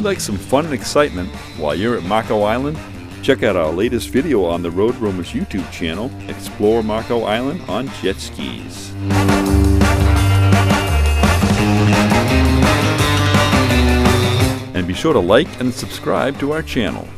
like some fun and excitement while you're at Mako Island, check out our latest video on the Road Roamers YouTube channel, Explore Mako Island on Jet Skis. And be sure to like and subscribe to our channel.